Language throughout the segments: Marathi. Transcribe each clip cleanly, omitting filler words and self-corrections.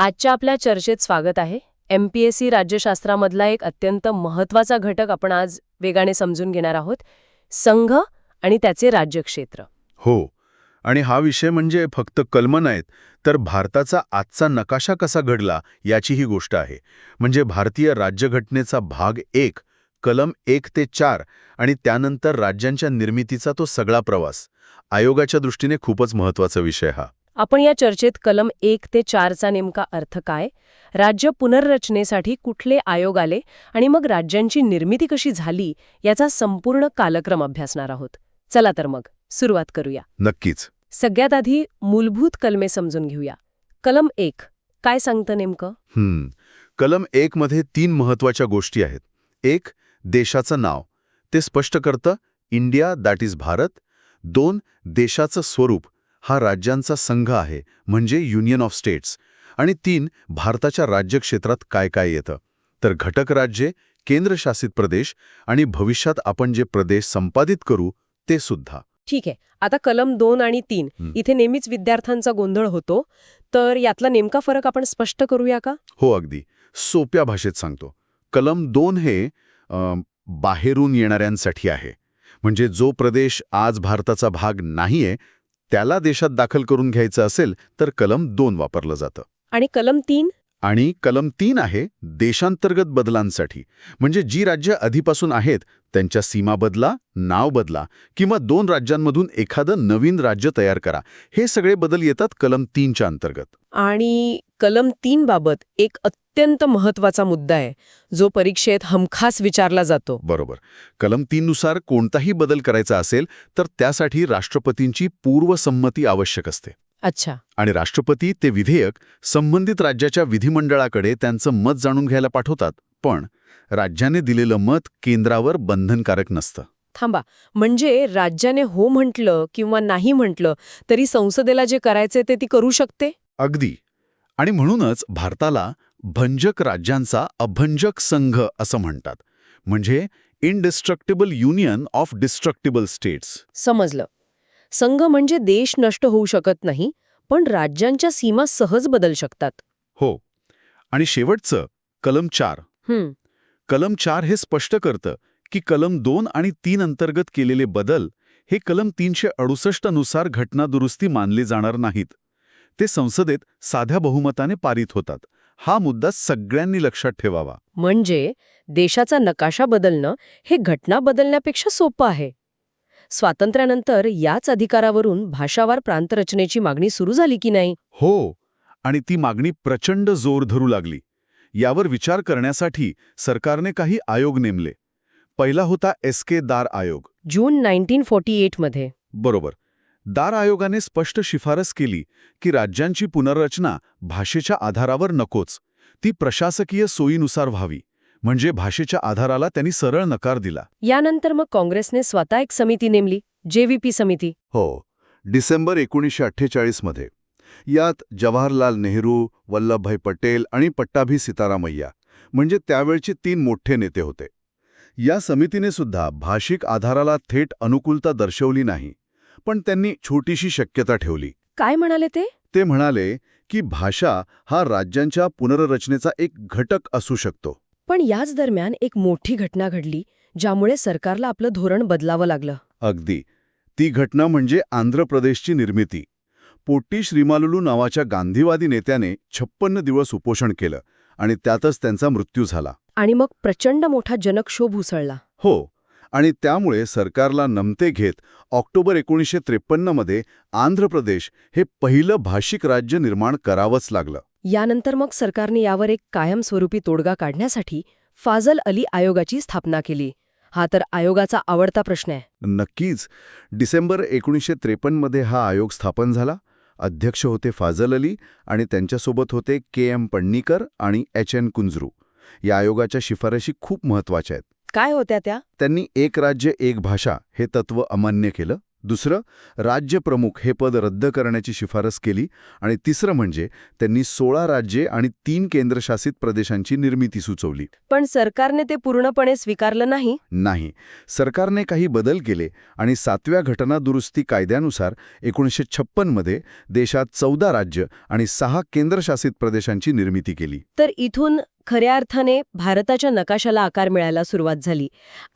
आजच्या आपल्या चर्चेत स्वागत आहे. MPSC राज्यशास्त्रामधला एक अत्यंत महत्त्वाचा घटक आपण आज वेगाने समजून घेणार आहोत, संघ आणि त्याचे राज्यक्षेत्र. हो. आणि हा विषय म्हणजे फक्त कलमं नाहीत, तर भारताचा आजचा नकाशा कसा घडला याची ही गोष्ट आहे. म्हणजे भारतीय राज्यघटनेचा भाग 1, कलम 1 ते 4 आणि त्यानंतर राज्यांच्या निर्मितीचा तो सगळा प्रवास. आयोगाच्या दृष्टीने खूपच महत्त्वाचा विषय हा. आपण या चर्चेत कलम 1 ते 4चा नेमका अर्थ काय, राज्य पुनर्रचनेसाठी कुठले आयोग आले आणि मग राज्यांची निर्मिती कशी झाली याचा संपूर्ण कालक्रम अभ्यासणार आहोत. चला तर मग सुरुवात करूया. नक्कीच. सगळ्यात आधी मूलभूत कलमे समजून घेऊया. कलम 1 काय सांगतं नेमकं? कलम 1 मध्ये 3 महत्त्वाच्या गोष्टी आहेत. 1. देशाचं नाव. ते स्पष्ट करतं इंडिया दॅट इज भारत. 2. देशाचं स्वरूप. हा राज्यांचा संघ आहे म्हणजे युनियन ऑफ स्टेट्स. आणि 3. भारताच्या राज्यक्षेत्रात काय काय येतं, तर घटक राज्ये, केंद्रशासित प्रदेश आणि भविष्यात आपण जे प्रदेश संपादित करू ते सुद्धा. ठीक आहे. आता कलम 2 आणि 3 इथे नेहमीच विद्यार्थ्यांचा गोंधळ होतो, तर यातला नेमका फरक आपण स्पष्ट करूया का? हो, अगदी सोप्या भाषेत सांगतो. कलम 2 हे बाहेरून येणाऱ्यांसाठी आहे. म्हणजे जो प्रदेश आज भारताचा भाग नाहीये त्याला देशात दाखल करून घ्यायचं असेल तर कलम 2 वापरलं जातं. आणि कलम 3? आणि कलम 3 आहे देशांतर्गत बदलांसाठी. म्हणजे जी राज्य आधीपासून आहेत त्यांच्या सीमा बदला, नाव बदला किंवा 2 राज्यांमधून एखादं नवीन राज्य तयार करा. हे सगळे बदल येतात कलम 3च्या अंतर्गत. आणि कलम 3 बाबत एक अत्यंत महत्त्वाचा मुद्दा आहे, जो परीक्षेत हमखास विचारला जातो. बरोबर. कलम 3 नुसार कोणताही बदल करायचा असेल तर त्यासाठी राष्ट्रपतींची पूर्वसंमती आवश्यक असते. अच्छा. आणि राष्ट्रपती ते विधेयक संबंधित राज्याच्या विधिमंडळाकडे त्यांचं मत जाणून घ्यायला पाठवतात. पण राज्याने दिलेलं मत केंद्रावर बंधनकारक नसतं. थांबा, म्हणजे राज्याने हो म्हटलं किंवा नाही म्हटलं तरी संसदेला जे करायचे ते ती करू शकते? अगदी. आणि म्हणूनच भारताला भंजक राज्यांचा अभंजक संघ असं म्हणतात. म्हणजे indestructible union of destructible states. समजलं. संघ म्हणजे देश नष्ट होऊ शकत नाही, पण राज्यांच्या सीमा सहज बदल शकतात. हो. आणि शेवटचं कलम 4. कलम 4 हे स्पष्ट करतं की कलम 2 आणि 3 अंतर्गत केलेले बदल हे कलम 368 नुसार घटनादुरुस्ती मानले जाणार नाहीत. ते संसदेत साध्या बहुमताने पारित होतात. हा मुद्दा सगळ्यांनी लक्षात ठेवावा. म्हणजे देशाचा नकाशा बदलणं हे घटना बदलण्यापेक्षा सोपं आहे. स्वातंत्र्यानंतर याच अधिकारावरून भाषावार प्रांतरचनेची मागणी सुरू झाली की नाही? हो. आणि ती मागणी प्रचंड जोर धरू लागली. यावर विचार करण्यासाठी सरकारने काही आयोग नेमले. पहिला होता SK दार आयोग. जून 1948 मध्ये. बरोबर. दार आयोगाने स्पष्ट शिफारस केली की राज्यांची पुनर्रचना भाषेच्या आधारावर नकोच, ती प्रशासकीय सोयीनुसार व्हावी. म्हणजे भाषेच्या आधाराला त्यांनी सरळ नकार दिला. यानंतर मग काँग्रेसने स्वतः एक समिती नेमली, JVP समिती. हो. डिसेंबर 1948 मध्ये. यात जवाहरलाल नेहरू, वल्लभभाई पटेल आणि पट्टाभी सीतारामय्या म्हणजे त्यावेळचे 3 मोठे नेते होते. या समितीने सुद्धा भाषिक आधाराला थेट अनुकूलता दर्शवली नाही, पण त्यांनी छोटीशी शक्यता ठेवली. काय म्हणाले ते? ते म्हणाले की भाषा हा राज्यांच्या पुनर्रचनेचा एक घटक असू शकतो. पण याच दरम्यान एक मोठी घटना घडली, ज्यामुळे सरकारला आपलं धोरण बदलावं लागलं. अगदी. ती घटना म्हणजे आंध्र प्रदेशची निर्मिती. पोट्टी श्रीमालुलू नावाच्या गांधीवादी नेत्याने 56 दिवस उपोषण केलं आणि त्यातच त्यांचा मृत्यू झाला. आणि मग प्रचंड मोठा जनक्षोभ उसळला. हो. आणि त्यामुळे सरकारला नमते घेत ऑक्टोबर 1953 मध्ये आंध्र प्रदेश हे पहिलं भाषिक राज्य निर्माण करावंच लागलं. यानंतर मग सरकारने यावर एक कायमस्वरूपी तोडगा काढण्यासाठी फाजल अली आयोगाची स्थापना केली. हा तर आयोगाचा आवडता प्रश्न आहे. नक्कीच. डिसेंबर 1953 मध्ये हा आयोग स्थापन झाला. अध्यक्ष होते फाजल अली आणि त्यांच्यासोबत होते KM पण्णीकर आणि HN कुंजरू. या आयोगाच्या शिफारशी खूप महत्वाच्या आहेत. काय होत्या त्या? त्यांनी एक राज्य एक भाषा हे तत्व अमान्य केलं. दुसरं, राज्यप्रमुख हे पद रद्द करण्याची शिफारस केली आणि तिसरं म्हणजे त्यांनी 16 राज्ये आणि 3 केंद्रशासित प्रदेशांची निर्मिती सुचवली. पण सरकारने ते पूर्णपणे स्वीकारलं नाही. नाही, सरकारने काही बदल केले आणि 7व्या घटनादुरुस्ती कायद्यानुसार 1956 मध्ये देशात 14 राज्य आणि 6 केंद्रशासित प्रदेशांची निर्मिती केली. तर इथून खऱ्या अर्थाने भारताच्या नकाशाला आकार मिळायला सुरुवात झाली.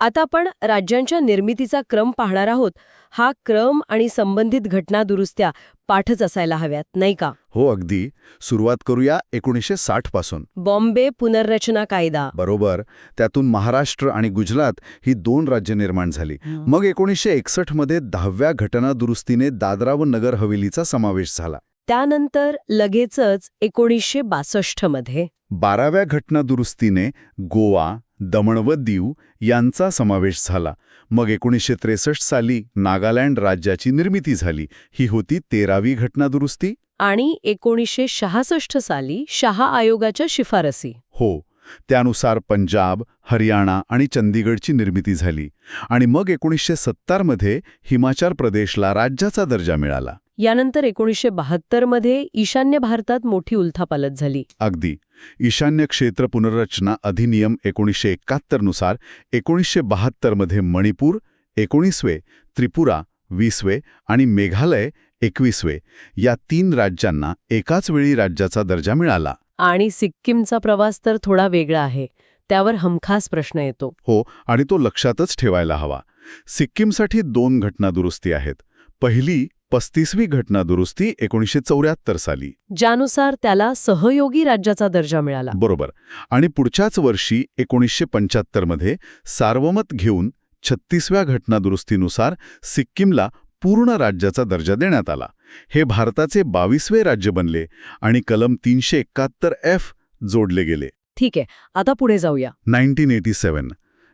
आता आपण राज्यांच्या निर्मितीचा क्रम पाहणार आहोत. हा क्रम आणि संबंधित घटनादुरुस्त्या पाठच असायला हव्यात, नाही का? हो, अगदी. सुरुवात करूया 1960 पासून. बॉम्बे पुनर्रचना कायदा. बरोबर. त्यातून महाराष्ट्र आणि गुजरात ही 2 राज्य निर्माण झाली. मग 1961 मध्ये 10व्या घटनादुरुस्तीने दादरा व नगर हवेलीचा समावेश झाला. त्यानंतर लगेचच 1962 मध्ये 12व्या घटनादुरुस्तीने गोवा, दमण व दीव यांचा समावेश झाला. मग 1963 साली नागालँड राज्याची निर्मिती झाली. ही होती 13वी घटनादुरुस्ती. आणि 1966 साली शहा आयोगाच्या शिफारसी. हो, त्यानुसार पंजाब, हरियाणा आणि चंदीगडची निर्मिती झाली. आणि मग 1970 मध्ये हिमाचल प्रदेशला राज्याचा दर्जा मिळाला. यानंतर 1972 मध्ये ईशान्य भारतात मोठी उलथापालथ झाली. अगदी. ईशान्य क्षेत्र पुनर्रचना अधिनियम 1971 नुसार 1972 मध्ये मणिपूर 19वे, त्रिपुरा 20वे आणि मेघालय 21वे या 3 राज्यांना एकाच वेळी राज्याचा दर्जा मिळाला. आणि सिक्कीमचा प्रवास तर थोडा वेगळा आहे. त्यावर हमखास प्रश्न येतो. हो, आणि तो लक्षातच ठेवायला हवा. सिक्कीमसाठी 2 घटनादुरुस्ती आहेत. पहिली 35वी घटनादुरुस्ती 1974 साली, ज्यानुसार त्याला सहयोगी राज्याचा दर्जा मिळाला. बरोबर. आणि पुढच्याच वर्षी 1975 मध्ये सार्वमत घेऊन 36व्या घटनादुरुस्तीनुसार सिक्कीमला पूर्ण राज्याचा दर्जा देण्यात आला. हे भारताचे 22वे राज्य बनले आणि कलम 371F जोडले गेले. ठीक आहे, आता पुढे जाऊया. 1987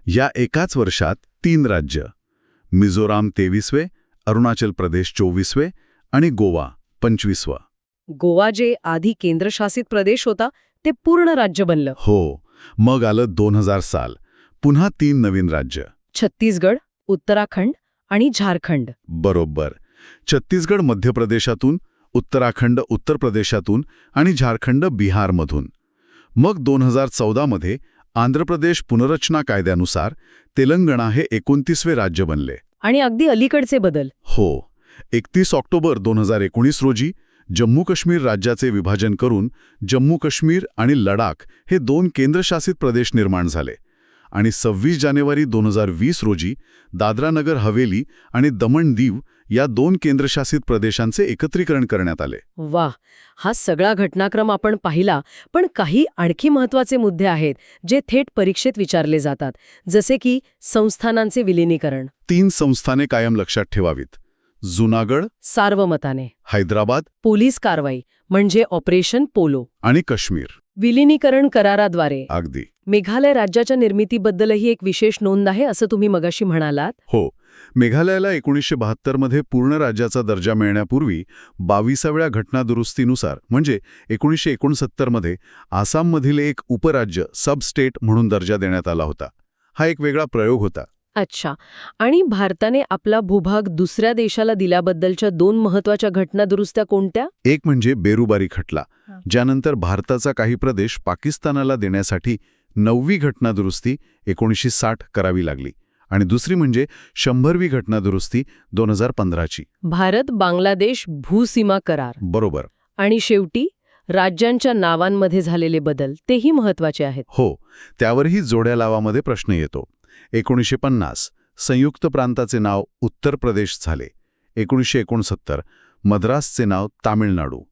या एकाच वर्षात 3 राज्य, मिझोराम 23वे, अरुणाचल प्रदेश 24वे आणि गोवा 25वा. गोवा जे आधी केंद्रशासित प्रदेश होता ते पूर्ण राज्य बनलं. हो. मग आलं 2000 साल. पुन्हा 3 नवीन राज्य, छत्तीसगड, उत्तराखंड आणि झारखंड. बरोबर. छत्तीसगड मध्य प्रदेशातून, उत्तराखंड उत्तर प्रदेशातून आणि झारखंड बिहारमधून. मग 2014 मध्ये आंध्र प्रदेश पुनर्रचना कायद्यानुसार तेलंगणा हे 29वे राज्य बनले. आणि अगदी अलीकडचे बदल. हो. 31 ऑक्टोबर 2019 रोजी जम्मू काश्मीर राज्याचे विभाजन करून जम्मू काश्मीर आणि लडाख हे 2 केंद्रशासित प्रदेश निर्माण झाले. आणि 26 जानेवारी 2020 रोजी दादरा नगर हवेली आणि दमण दीव या 2 केंद्रशासित प्रदेशांचे एकत्रीकरण करण्यात आले. वाह, हा सगळा घटनाक्रम आपण पाहिला. पण काही आणखी महत्त्वाचे मुद्दे आहेत जे थेट परीक्षेत विचारले जातात, जसे की संस्थानांचे विलिनीकरण. 3 संस्थाने कायम लक्षात ठेवावीत: जुनागड, सार्वमताने, हैदराबाद पोलीस कारवाई म्हणजे ऑपरेशन पोलो, आणि काश्मीर. विलिनीकरण कराराद्वारे. अगदी. मेघालय राज्याच्या निर्मितीबद्दलही एक विशेष नोंद आहे, असं तुम्ही मगाशी म्हणालात. हो. मेघालयाला 1972 मध्ये पूर्ण राज्याचा दर्जा मिळण्यापूर्वी 22व्या घटनादुरुस्तीनुसार म्हणजे 1969 मध्ये आसाममधील एक उपराज्य सब स्टेट म्हणून दर्जा देण्यात आला होता. हा एक वेगळा प्रयोग होता. अच्छा. आणि भारताने आपला भूभाग दुसऱ्या देशाला दिल्याबद्दलच्या 2 महत्त्वाच्या घटनादुरुस्त्या कोणत्या? एक म्हणजे बेरुबारी खटला, ज्यानंतर भारताचा काही प्रदेश पाकिस्तानाला देण्यासाठी 9वी घटनादुरुस्ती 1960 करावी लागली. आणि दुसरी म्हणजे 100वी घटनादुरुस्ती 2015ची. भारत बांगलादेश भूसीमा करार. बरोबर. आणि शेवटी राज्यांच्या नावांमध्ये झालेले बदल, तेही महत्त्वाचे आहेत. हो, त्यावरही जोड्या लावामध्ये प्रश्न येतो. 1950 संयुक्त प्रांताचे नाव उत्तर प्रदेश झाले. 1969 मद्रासचे नाव तामिळनाडू.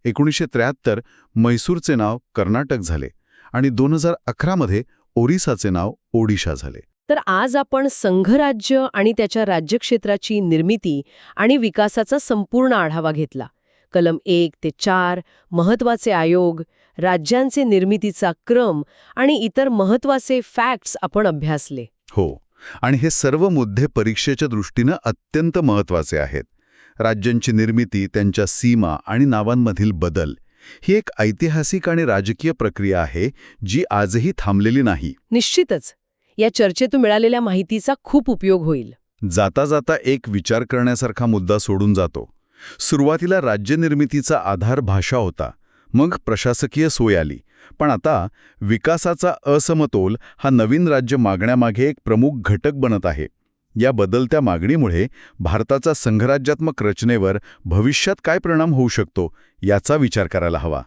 1973 म्हैसूरचे नाव कर्नाटक झाले. आणि 2011 मध्ये ओरिसाचे नाव ओडिशा झाले. तर आज आपण संघराज्य आणि त्याच्या राज्यक्षेत्राची निर्मिती आणि विकासाचा संपूर्ण आढावा घेतला. कलम 1 ते 4, महत्त्वाचे आयोग, राज्यांचे निर्मितीचा क्रम आणि इतर महत्त्वाचे फॅक्ट्स आपण अभ्यासले. हो. आणि हे सर्व मुद्दे परीक्षेच्या दृष्टीनं अत्यंत महत्त्वाचे आहेत. राज्यांची निर्मिती, त्यांच्या सीमा आणि नावांमधील बदल ही एक ऐतिहासिक आणि राजकीय प्रक्रिया आहे जी आजही थांबलेली नाही. निश्चितच. या चर्चेतून मिळालेल्या माहितीचा खूप उपयोग होईल. जाता जाता एक विचार करण्यासारखा मुद्दा सोडून जातो. सुरुवातीला राज्यनिर्मितीचा आधार भाषा होता, मग प्रशासकीय सोय आली. पण आता विकासाचा असमतोल हा नवीन राज्य मागण्यामागे एक प्रमुख घटक बनत आहे. या बदलत्या मागणीमुळे भारताचा संघराज्यात्मक रचनेवर भविष्यात काय परिणाम होऊ शकतो याचा विचार करायला हवा.